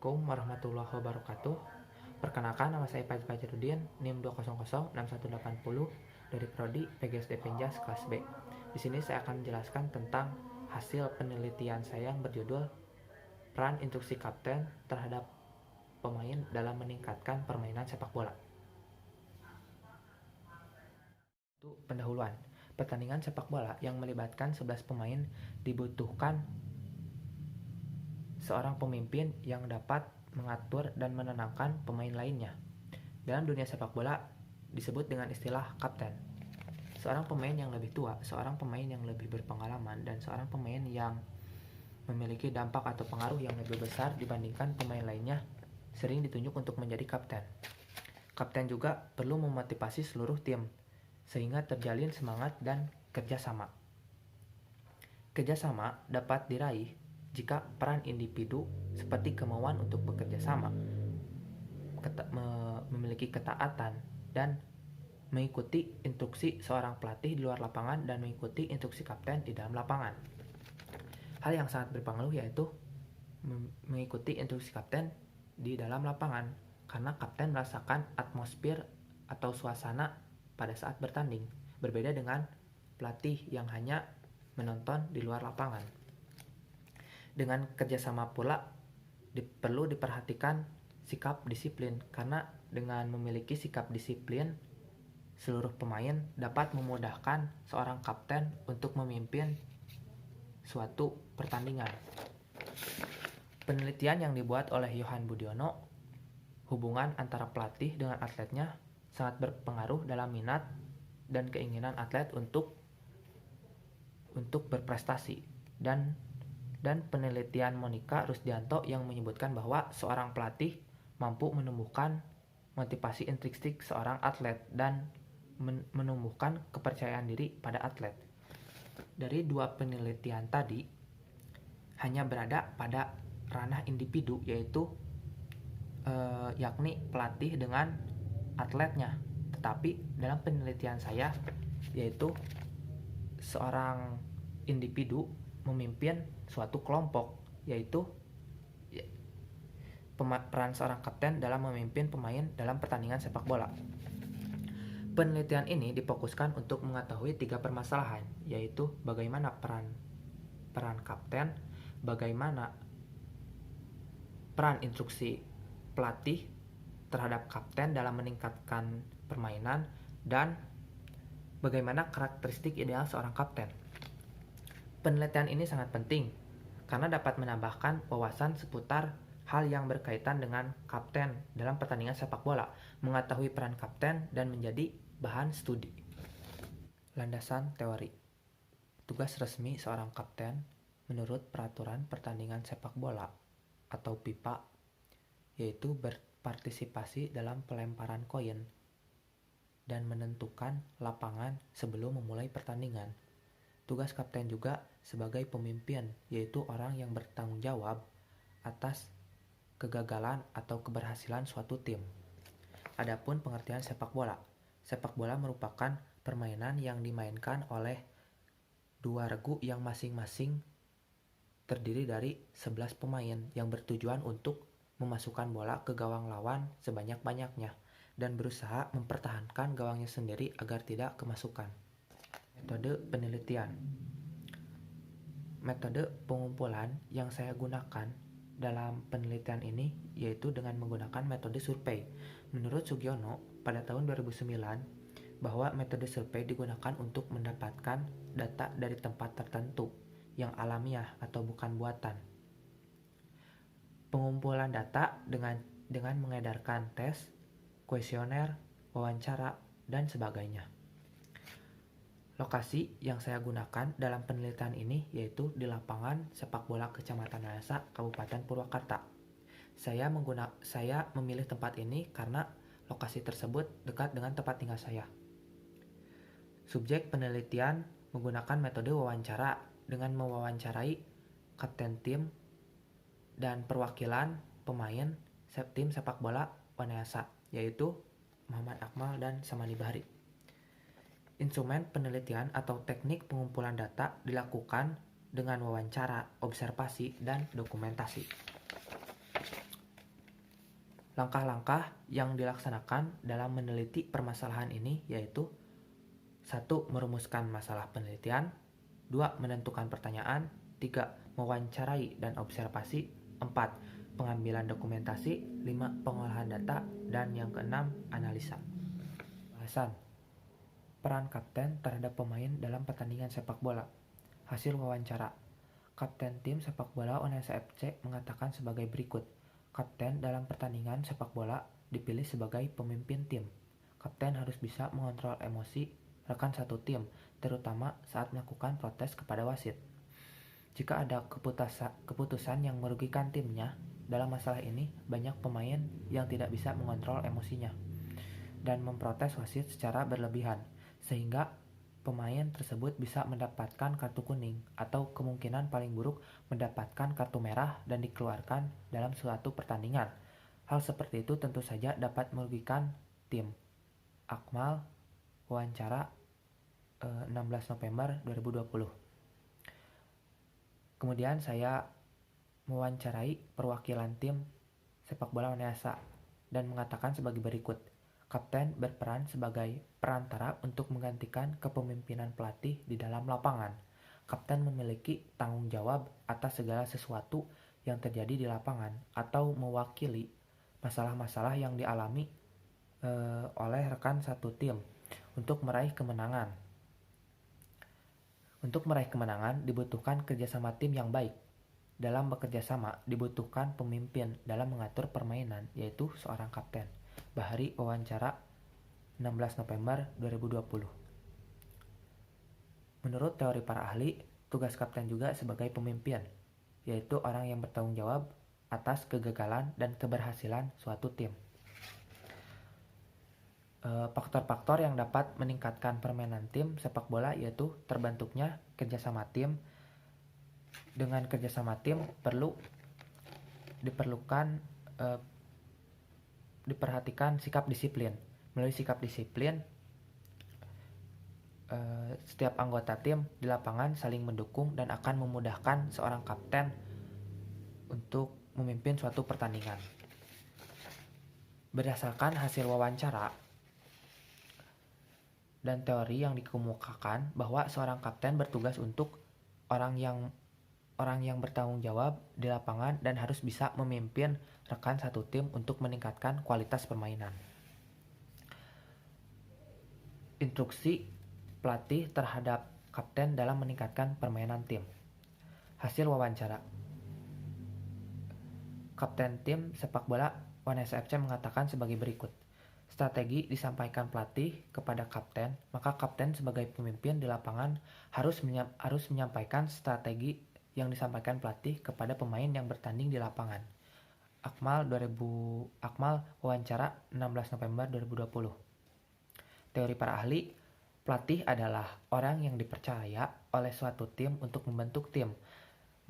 Assalamualaikum warahmatullahi wabarakatuh. Perkenalkan, nama saya Fajar Fajarudin, NIM 2006180 dari Prodi PGSD Penjas kelas B. Di sini saya akan menjelaskan tentang hasil penelitian saya yang berjudul Peran Instruksi Kapten terhadap pemain dalam meningkatkan permainan sepak bola. Itu pendahuluan. Pertandingan sepak bola yang melibatkan 11 pemain dibutuhkan seorang pemimpin yang dapat mengatur dan menenangkan pemain lainnya. Dalam dunia sepak bola disebut dengan istilah kapten. Seorang pemain yang lebih tua, seorang pemain yang lebih berpengalaman, dan seorang pemain yang memiliki dampak atau pengaruh yang lebih besar dibandingkan pemain lainnya sering ditunjuk untuk menjadi kapten. Kapten juga perlu memotivasi seluruh tim sehingga terjalin semangat dan kerjasama. Kerjasama dapat diraih jika peran individu seperti kemauan untuk bekerja sama, memiliki ketaatan, dan mengikuti instruksi seorang pelatih di luar lapangan dan mengikuti instruksi kapten di dalam lapangan. Hal yang sangat berpengaruh yaitu mengikuti instruksi kapten di dalam lapangan, karena kapten merasakan atmosfer atau suasana pada saat bertanding, berbeda dengan pelatih yang hanya menonton di luar lapangan. Dengan kerjasama pula perlu diperhatikan sikap disiplin, karena dengan memiliki sikap disiplin seluruh pemain dapat memudahkan seorang kapten untuk memimpin suatu pertandingan. Penelitian yang dibuat oleh Yohan Budiono, hubungan antara pelatih dengan atletnya sangat berpengaruh dalam minat dan keinginan atlet untuk berprestasi, dan penelitian Monica Rusdianto yang menyebutkan bahwa seorang pelatih mampu menumbuhkan motivasi intrinsik seorang atlet dan menumbuhkan kepercayaan diri pada atlet. Dari dua penelitian tadi hanya berada pada ranah individu, yaitu yakni pelatih dengan atletnya. Tetapi dalam penelitian saya, yaitu seorang individu memimpin suatu kelompok, yaitu peran seorang kapten dalam memimpin pemain dalam pertandingan sepak bola. Penelitian ini difokuskan untuk mengetahui 3 permasalahan, yaitu bagaimana peran kapten, bagaimana peran instruksi pelatih terhadap kapten dalam meningkatkan permainan, dan bagaimana karakteristik ideal seorang kapten. Penelitian ini sangat penting karena dapat menambahkan wawasan seputar hal yang berkaitan dengan kapten dalam pertandingan sepak bola, mengetahui peran kapten, dan menjadi bahan studi. Landasan teori. Tugas resmi seorang kapten menurut peraturan pertandingan sepak bola atau PIPA yaitu berpartisipasi dalam pelemparan koin dan menentukan lapangan sebelum memulai pertandingan. Tugas kapten juga sebagai pemimpin, yaitu orang yang bertanggung jawab atas kegagalan atau keberhasilan suatu tim. Adapun pengertian sepak bola. Sepak bola merupakan permainan yang dimainkan oleh dua regu yang masing-masing terdiri dari 11 pemain yang bertujuan untuk memasukkan bola ke gawang lawan sebanyak-banyaknya dan berusaha mempertahankan gawangnya sendiri agar tidak kemasukan. Metode penelitian. Metode pengumpulan yang saya gunakan dalam penelitian ini yaitu dengan menggunakan metode survei. Menurut Sugiono pada tahun 2009 bahwa metode survei digunakan untuk mendapatkan data dari tempat tertentu yang alamiah atau bukan buatan. Pengumpulan data dengan mengedarkan tes, kuesioner, wawancara, dan sebagainya. Lokasi yang saya gunakan dalam penelitian ini yaitu di lapangan sepak bola Kecamatan Mayasa, Kabupaten Purwakarta. Saya memilih tempat ini karena lokasi tersebut dekat dengan tempat tinggal saya. Subjek penelitian menggunakan metode wawancara dengan mewawancarai kapten tim dan perwakilan pemain tim sepak bola Wanayasa, yaitu Muhammad Akmal dan Samani Bahri. Instrumen penelitian atau teknik pengumpulan data dilakukan dengan wawancara, observasi, dan dokumentasi. Langkah-langkah yang dilaksanakan dalam meneliti permasalahan ini yaitu 1. Merumuskan masalah penelitian, 2. Menentukan pertanyaan, 3. Mewawancarai dan observasi, 4. Pengambilan dokumentasi, 5. Pengolahan data, dan yang keenam, analisa. Bahasan. Peran kapten terhadap pemain dalam pertandingan sepak bola. Hasil wawancara. Kapten tim sepak bola Wanayasa FC mengatakan sebagai berikut. Kapten dalam pertandingan sepak bola dipilih sebagai pemimpin tim. Kapten harus bisa mengontrol emosi rekan satu tim, terutama saat melakukan protes kepada wasit. Jika ada keputusan yang merugikan timnya, dalam masalah ini banyak pemain yang tidak bisa mengontrol emosinya dan memprotes wasit secara berlebihan, sehingga pemain tersebut bisa mendapatkan kartu kuning atau kemungkinan paling buruk mendapatkan kartu merah dan dikeluarkan dalam suatu pertandingan. Hal seperti itu tentu saja dapat merugikan tim. Akmal, wawancara 16 November 2020. Kemudian saya mewawancarai perwakilan tim sepak bola Wanayasa dan mengatakan sebagai berikut. Kapten berperan sebagai perantara untuk menggantikan kepemimpinan pelatih di dalam lapangan. Kapten memiliki tanggung jawab atas segala sesuatu yang terjadi di lapangan atau mewakili masalah-masalah yang dialami oleh rekan satu tim untuk meraih kemenangan. Untuk meraih kemenangan dibutuhkan kerjasama tim yang baik. Dalam bekerja sama dibutuhkan pemimpin dalam mengatur permainan, yaitu seorang kapten. Bahari, wawancara 16 November 2020. Menurut teori para ahli, tugas kapten juga sebagai pemimpin, yaitu orang yang bertanggung jawab atas kegagalan dan keberhasilan suatu tim. Faktor-faktor yang dapat meningkatkan permainan tim sepak bola yaitu terbentuknya kerjasama tim. Dengan kerjasama tim diperhatikan sikap disiplin. Melalui sikap disiplin, setiap anggota tim di lapangan saling mendukung dan akan memudahkan seorang kapten untuk memimpin suatu pertandingan. Berdasarkan hasil wawancara dan teori yang dikemukakan bahwa seorang kapten bertugas untuk orang yang bertanggung jawab di lapangan dan harus bisa memimpin rekan satu tim untuk meningkatkan kualitas permainan. Instruksi pelatih terhadap kapten dalam meningkatkan permainan tim. Hasil wawancara. Kapten tim sepak bola Wanayasa FC mengatakan sebagai berikut. Strategi disampaikan pelatih kepada kapten, maka kapten sebagai pemimpin di lapangan harus menyampaikan strategi yang disampaikan pelatih kepada pemain yang bertanding di lapangan. Akmal wawancara 16 November 2020. Teori para ahli, pelatih adalah orang yang dipercaya oleh suatu tim untuk membentuk tim,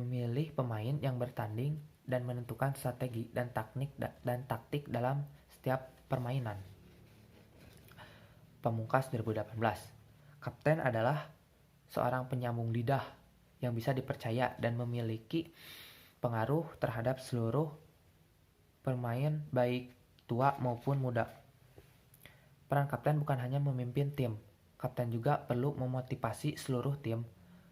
memilih pemain yang bertanding dan menentukan strategi dan taktik dalam setiap permainan. Pamungkas 2018. Kapten adalah seorang penyambung lidah yang bisa dipercaya dan memiliki pengaruh terhadap seluruh pemain baik tua maupun muda. Peran kapten bukan hanya memimpin tim, kapten juga perlu memotivasi seluruh tim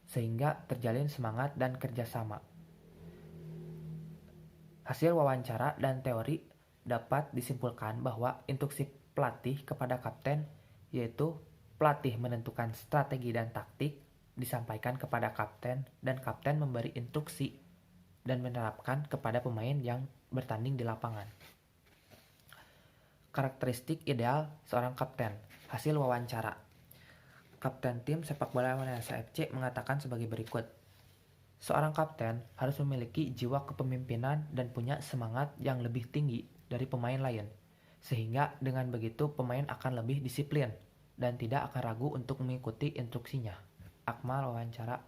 sehingga terjalin semangat dan kerjasama. Hasil wawancara dan teori dapat disimpulkan bahwa instruksi pelatih kepada kapten yaitu pelatih menentukan strategi dan taktik disampaikan kepada kapten dan kapten memberi instruksi dan menerapkan kepada pemain yang bertanding di lapangan. Karakteristik ideal seorang kapten. Hasil wawancara. Kapten tim sepak bola Wanayasa FC mengatakan sebagai berikut. Seorang kapten harus memiliki jiwa kepemimpinan dan punya semangat yang lebih tinggi dari pemain lain, sehingga dengan begitu pemain akan lebih disiplin dan tidak akan ragu untuk mengikuti instruksinya. Akmal wawancara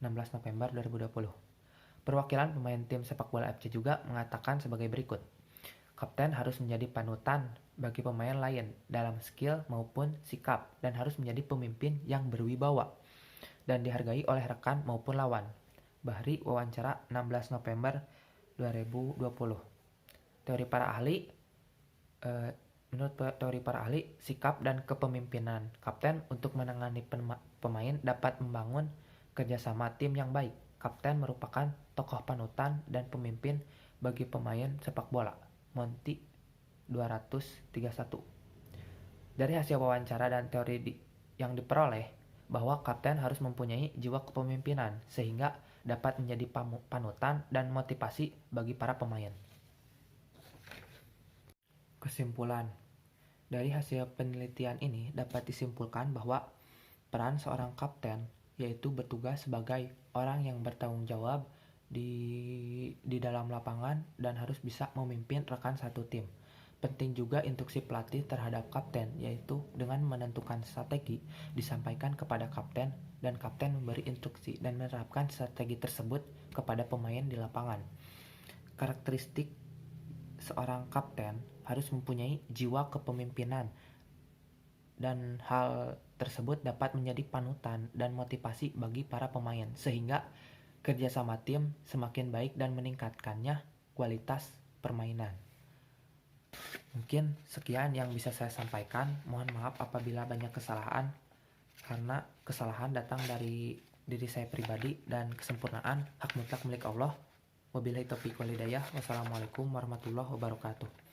16 November 2020. Perwakilan pemain tim sepak bola FC juga mengatakan sebagai berikut. Kapten harus menjadi panutan bagi pemain lain dalam skill maupun sikap dan harus menjadi pemimpin yang berwibawa dan dihargai oleh rekan maupun lawan. Bahri wawancara 16 November 2020. Teori para ahli, Eh, Menurut teori para ahli, sikap dan kepemimpinan kapten untuk menangani pemain dapat membangun kerjasama tim yang baik. Kapten merupakan tokoh panutan dan pemimpin bagi pemain sepak bola. Monty 231. Dari hasil wawancara dan teori yang diperoleh, bahwa kapten harus mempunyai jiwa kepemimpinan sehingga dapat menjadi panutan dan motivasi bagi para pemain. Kesimpulan. Dari hasil penelitian ini dapat disimpulkan bahwa peran seorang kapten yaitu bertugas sebagai orang yang bertanggung jawab di dalam lapangan dan harus bisa memimpin rekan satu tim. Penting juga instruksi pelatih terhadap kapten, yaitu dengan menentukan strategi disampaikan kepada kapten dan kapten memberi instruksi dan menerapkan strategi tersebut kepada pemain di lapangan. Karakteristik seorang kapten harus mempunyai jiwa kepemimpinan dan hal tersebut dapat menjadi panutan dan motivasi bagi para pemain sehingga kerjasama tim semakin baik dan meningkatkannya kualitas permainan. Mungkin sekian yang bisa saya sampaikan. Mohon maaf apabila banyak kesalahan karena kesalahan datang dari diri saya pribadi dan kesempurnaan hak mutlak milik Allah. Wabillahi taufiq wal hidayah. Wassalamualaikum warahmatullahi wabarakatuh.